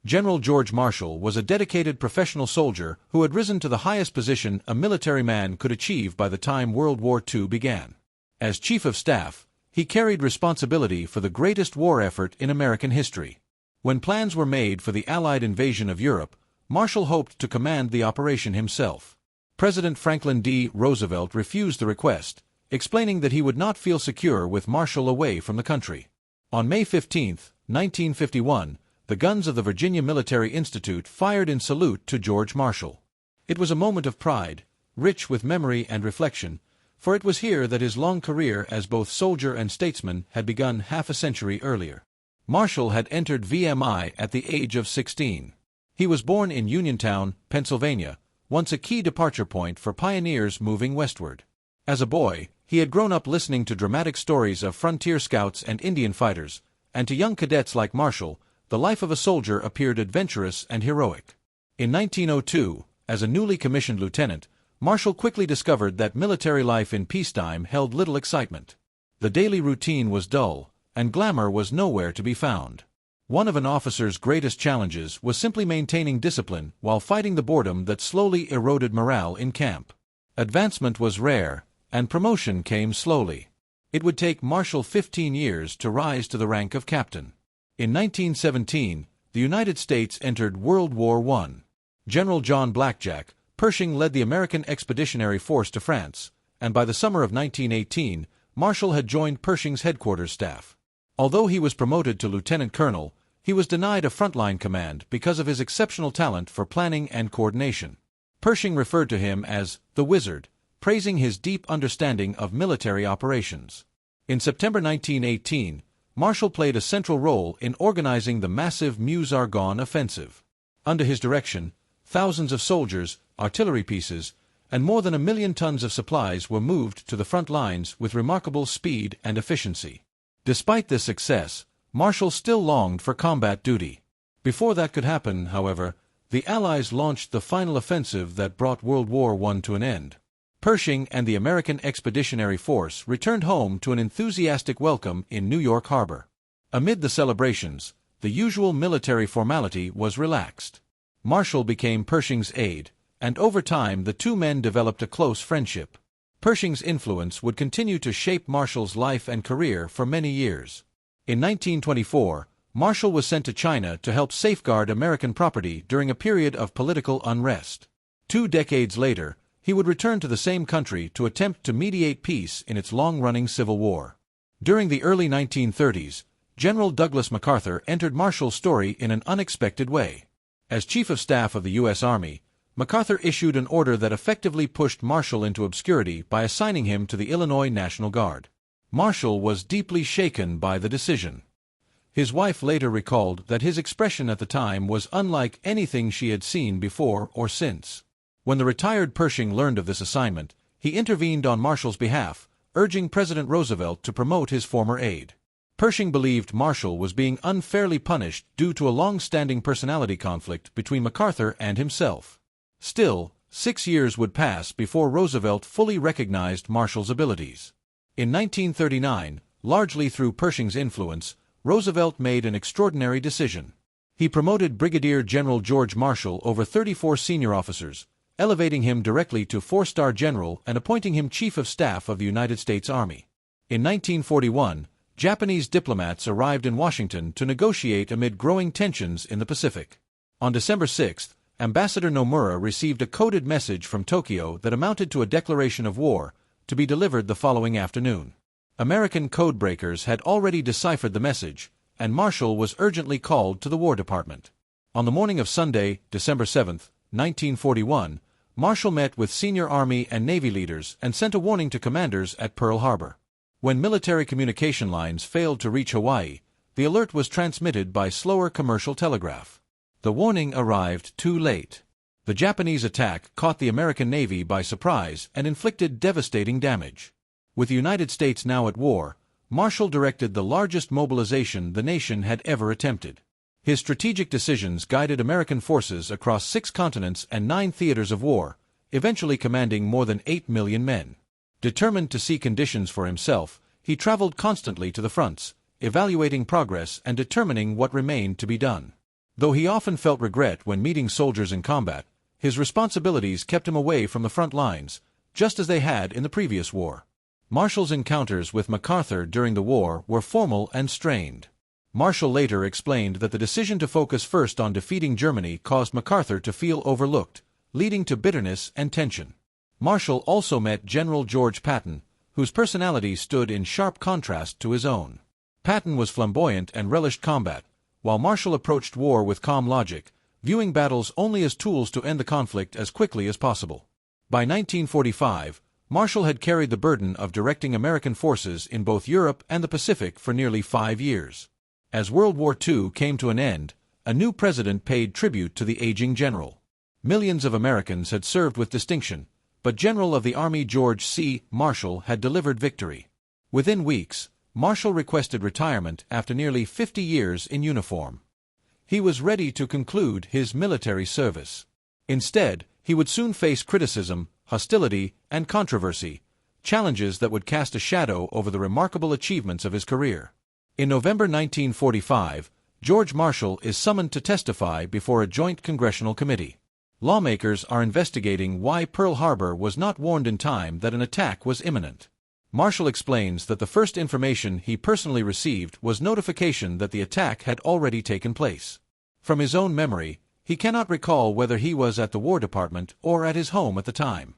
General George Marshall was a dedicated professional soldier who had risen to the highest position a military man could achieve by the time World War II began. As Chief of Staff, he carried responsibility for the greatest war effort in American history. When plans were made for the Allied invasion of Europe, Marshall hoped to command the operation himself. President Franklin D. Roosevelt refused the request, explaining that he would not feel secure with Marshall away from the country. On May 15, 1951, the guns of the Virginia Military Institute fired in salute to George Marshall. It was a moment of pride, rich with memory and reflection, for it was here that his long career as both soldier and statesman had begun half a century earlier. Marshall had entered VMI at the age of 16. He was born in Uniontown, Pennsylvania, once a key departure point for pioneers moving westward. As a boy, he had grown up listening to dramatic stories of frontier scouts and Indian fighters, and to young cadets like Marshall, the life of a soldier appeared adventurous and heroic. In 1902, as a newly commissioned lieutenant, Marshall quickly discovered that military life in peacetime held little excitement. The daily routine was dull, and glamour was nowhere to be found. One of an officer's greatest challenges was simply maintaining discipline while fighting the boredom that slowly eroded morale in camp. Advancement was rare, and promotion came slowly. It would take Marshall 15 years to rise to the rank of captain. In 1917, the United States entered World War I. General John Blackjack Pershing led the American Expeditionary Force to France, and by the summer of 1918, Marshall had joined Pershing's headquarters staff. Although he was promoted to lieutenant colonel, he was denied a frontline command because of his exceptional talent for planning and coordination. Pershing referred to him as the Wizard, praising his deep understanding of military operations. In September 1918, Marshall played a central role in organizing the massive Meuse-Argonne offensive. Under his direction, thousands of soldiers, artillery pieces, and more than 1 million tons of supplies were moved to the front lines with remarkable speed and efficiency. Despite this success, Marshall still longed for combat duty. Before that could happen, however, the Allies launched the final offensive that brought World War I to an end. Pershing and the American Expeditionary Force returned home to an enthusiastic welcome in New York Harbor. Amid the celebrations, the usual military formality was relaxed. Marshall became Pershing's aide, and over time the two men developed a close friendship. Pershing's influence would continue to shape Marshall's life and career for many years. In 1924, Marshall was sent to China to help safeguard American property during a period of political unrest. 2 decades later, he would return to the same country to attempt to mediate peace in its long-running civil war. During the early 1930s, General Douglas MacArthur entered Marshall's story in an unexpected way. As Chief of Staff of the U.S. Army, MacArthur issued an order that effectively pushed Marshall into obscurity by assigning him to the Illinois National Guard. Marshall was deeply shaken by the decision. His wife later recalled that his expression at the time was unlike anything she had seen before or since. When the retired Pershing learned of this assignment, he intervened on Marshall's behalf, urging President Roosevelt to promote his former aide. Pershing believed Marshall was being unfairly punished due to a long-standing personality conflict between MacArthur and himself. Still, 6 years would pass before Roosevelt fully recognized Marshall's abilities. In 1939, largely through Pershing's influence, Roosevelt made an extraordinary decision. He promoted Brigadier General George Marshall over 34 senior officers, elevating him directly to 4-star general and appointing him Chief of Staff of the United States Army. In 1941, Japanese diplomats arrived in Washington to negotiate amid growing tensions in the Pacific. On December 6, Ambassador Nomura received a coded message from Tokyo that amounted to a declaration of war, to be delivered the following afternoon. American codebreakers had already deciphered the message, and Marshall was urgently called to the War Department. On the morning of Sunday, December 7, 1941, Marshall met with senior Army and Navy leaders and sent a warning to commanders at Pearl Harbor. When military communication lines failed to reach Hawaii, the alert was transmitted by slower commercial telegraph. The warning arrived too late. The Japanese attack caught the American Navy by surprise and inflicted devastating damage. With the United States now at war, Marshall directed the largest mobilization the nation had ever attempted. His strategic decisions guided American forces across 6 continents and 9 theaters of war, eventually commanding more than 8 million men. Determined to see conditions for himself, he traveled constantly to the fronts, evaluating progress and determining what remained to be done. Though he often felt regret when meeting soldiers in combat, his responsibilities kept him away from the front lines, just as they had in the previous war. Marshall's encounters with MacArthur during the war were formal and strained. Marshall later explained that the decision to focus first on defeating Germany caused MacArthur to feel overlooked, leading to bitterness and tension. Marshall also met General George Patton, whose personality stood in sharp contrast to his own. Patton was flamboyant and relished combat, while Marshall approached war with calm logic, viewing battles only as tools to end the conflict as quickly as possible. By 1945, Marshall had carried the burden of directing American forces in both Europe and the Pacific for nearly 5 years. As World War II came to an end, a new president paid tribute to the aging general. Millions of Americans had served with distinction, but General of the Army George C. Marshall had delivered victory. Within weeks, Marshall requested retirement after nearly 50 years in uniform. He was ready to conclude his military service. Instead, he would soon face criticism, hostility, and controversy, challenges that would cast a shadow over the remarkable achievements of his career. In November 1945, George Marshall is summoned to testify before a joint congressional committee. Lawmakers are investigating why Pearl Harbor was not warned in time that an attack was imminent. Marshall explains that the first information he personally received was notification that the attack had already taken place. From his own memory, he cannot recall whether he was at the War Department or at his home at the time.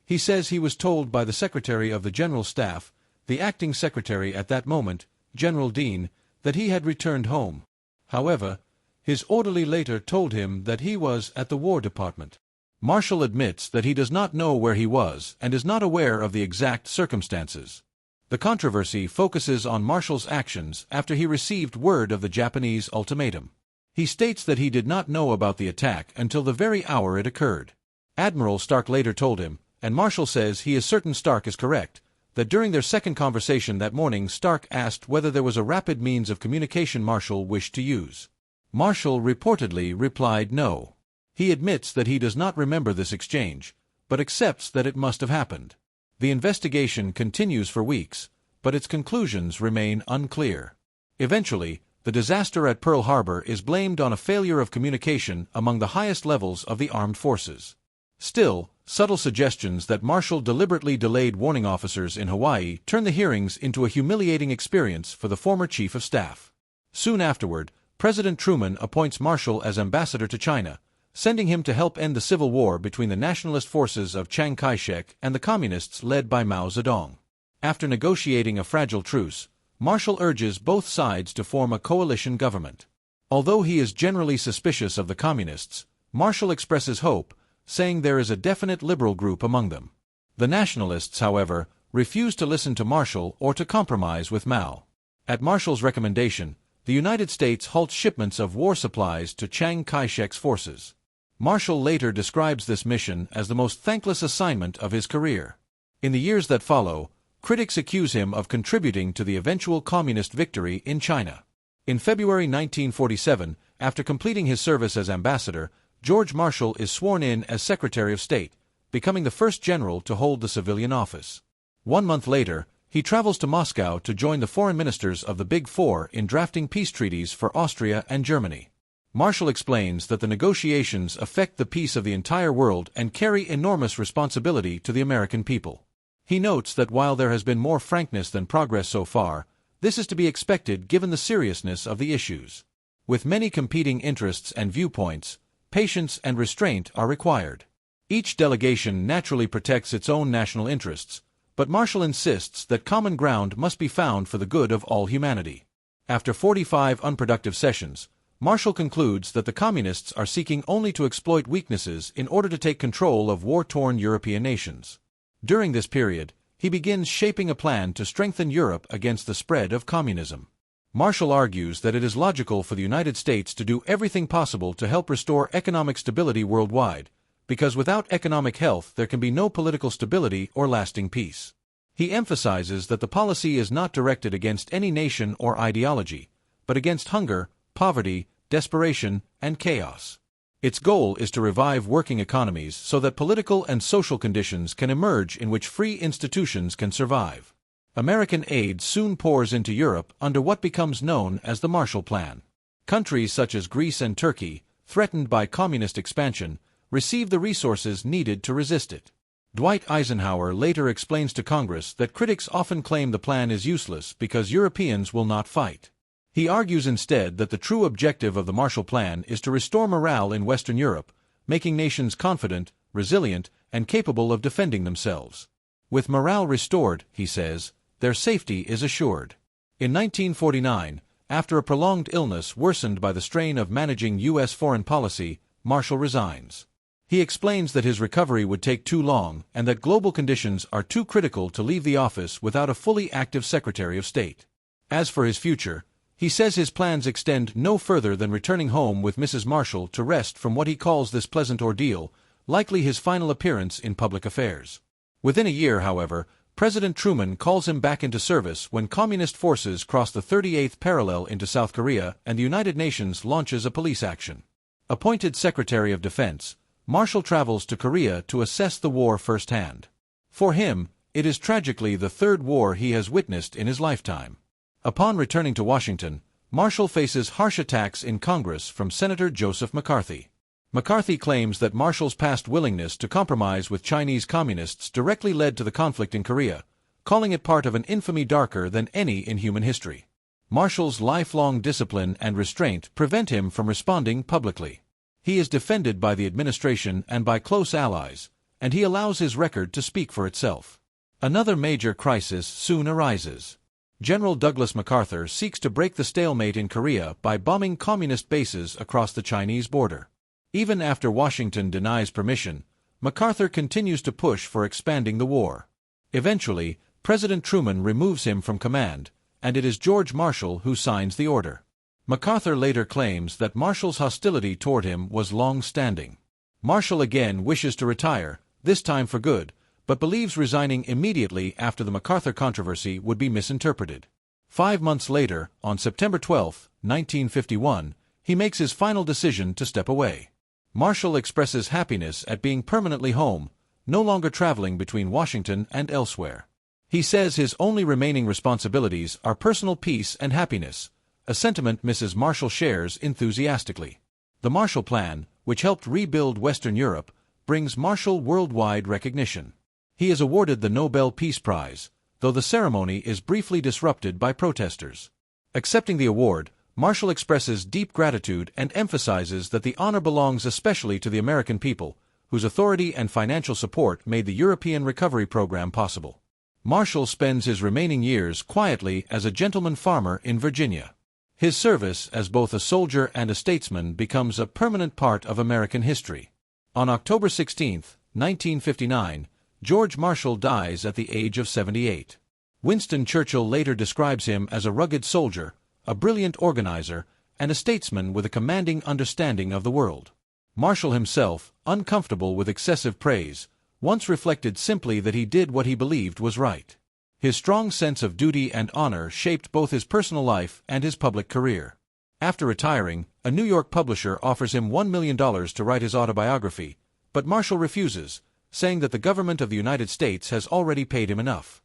He says he was told by the Secretary of the General Staff, the acting secretary at that moment, General Dean, that he had returned home. However, his orderly later told him that he was at the War Department. Marshall admits that he does not know where he was and is not aware of the exact circumstances. The controversy focuses on Marshall's actions after he received word of the Japanese ultimatum. He states that he did not know about the attack until the very hour it occurred. Admiral Stark later told him, and Marshall says he is certain Stark is correct, that during their second conversation that morning Stark asked whether there was a rapid means of communication Marshall wished to use. Marshall reportedly replied no. He admits that he does not remember this exchange, but accepts that it must have happened. The investigation continues for weeks, but its conclusions remain unclear. Eventually, the disaster at Pearl Harbor is blamed on a failure of communication among the highest levels of the armed forces. Still, subtle suggestions that Marshall deliberately delayed warning officers in Hawaii turn the hearings into a humiliating experience for the former chief of staff. Soon afterward, President Truman appoints Marshall as ambassador to China, sending him to help end the civil war between the nationalist forces of Chiang Kai-shek and the communists led by Mao Zedong. After negotiating a fragile truce, Marshall urges both sides to form a coalition government. Although he is generally suspicious of the communists, Marshall expresses hope, saying there is a definite liberal group among them. The nationalists, however, refuse to listen to Marshall or to compromise with Mao. At Marshall's recommendation, the United States halts shipments of war supplies to Chiang Kai-shek's forces. Marshall later describes this mission as the most thankless assignment of his career. In the years that follow, critics accuse him of contributing to the eventual communist victory in China. In February 1947, after completing his service as ambassador, George Marshall is sworn in as Secretary of State, becoming the first general to hold the civilian office. 1 month later, he travels to Moscow to join the foreign ministers of the Big Four in drafting peace treaties for Austria and Germany. Marshall explains that the negotiations affect the peace of the entire world and carry enormous responsibility to the American people. He notes that while there has been more frankness than progress so far, this is to be expected given the seriousness of the issues. With many competing interests and viewpoints, patience and restraint are required. Each delegation naturally protects its own national interests, but Marshall insists that common ground must be found for the good of all humanity. After 45 unproductive sessions, Marshall concludes that the communists are seeking only to exploit weaknesses in order to take control of war-torn European nations. During this period, he begins shaping a plan to strengthen Europe against the spread of communism. Marshall argues that it is logical for the United States to do everything possible to help restore economic stability worldwide, because without economic health there can be no political stability or lasting peace. He emphasizes that the policy is not directed against any nation or ideology, but against hunger, poverty, desperation, and chaos. Its goal is to revive working economies so that political and social conditions can emerge in which free institutions can survive. American aid soon pours into Europe under what becomes known as the Marshall Plan. Countries such as Greece and Turkey, threatened by communist expansion, receive the resources needed to resist it. Dwight Eisenhower later explains to Congress that critics often claim the plan is useless because Europeans will not fight. He argues instead that the true objective of the Marshall Plan is to restore morale in Western Europe, making nations confident, resilient, and capable of defending themselves. With morale restored, he says, their safety is assured. In 1949, after a prolonged illness worsened by the strain of managing U.S. foreign policy, Marshall resigns. He explains that his recovery would take too long and that global conditions are too critical to leave the office without a fully active Secretary of State. As for his future, he says his plans extend no further than returning home with Mrs. Marshall to rest from what he calls this pleasant ordeal, likely his final appearance in public affairs. Within a year, however, President Truman calls him back into service when communist forces cross the 38th parallel into South Korea and the United Nations launches a police action. Appointed Secretary of Defense, Marshall travels to Korea to assess the war firsthand. For him, it is tragically the third war he has witnessed in his lifetime. Upon returning to Washington, Marshall faces harsh attacks in Congress from Senator Joseph McCarthy. McCarthy claims that Marshall's past willingness to compromise with Chinese communists directly led to the conflict in Korea, calling it part of an infamy darker than any in human history. Marshall's lifelong discipline and restraint prevent him from responding publicly. He is defended by the administration and by close allies, and he allows his record to speak for itself. Another major crisis soon arises. General Douglas MacArthur seeks to break the stalemate in Korea by bombing communist bases across the Chinese border. Even after Washington denies permission, MacArthur continues to push for expanding the war. Eventually, President Truman removes him from command, and it is George Marshall who signs the order. MacArthur later claims that Marshall's hostility toward him was long-standing. Marshall again wishes to retire, this time for good, but believes resigning immediately after the MacArthur controversy would be misinterpreted. 5 months later, on September 12, 1951, he makes his final decision to step away. Marshall expresses happiness at being permanently home, no longer traveling between Washington and elsewhere. He says his only remaining responsibilities are personal peace and happiness, a sentiment Mrs. Marshall shares enthusiastically. The Marshall Plan, which helped rebuild Western Europe, brings Marshall worldwide recognition. He is awarded the Nobel Peace Prize, though the ceremony is briefly disrupted by protesters. Accepting the award, Marshall expresses deep gratitude and emphasizes that the honor belongs especially to the American people, whose authority and financial support made the European Recovery Program possible. Marshall spends his remaining years quietly as a gentleman farmer in Virginia. His service as both a soldier and a statesman becomes a permanent part of American history. On October 16, 1959, George Marshall dies at the age of 78. Winston Churchill later describes him as a rugged soldier, a brilliant organizer, and a statesman with a commanding understanding of the world. Marshall himself, uncomfortable with excessive praise, once reflected simply that he did what he believed was right. His strong sense of duty and honor shaped both his personal life and his public career. After retiring, a New York publisher offers him $1 million to write his autobiography, but Marshall refuses, saying that the government of the United States has already paid him enough.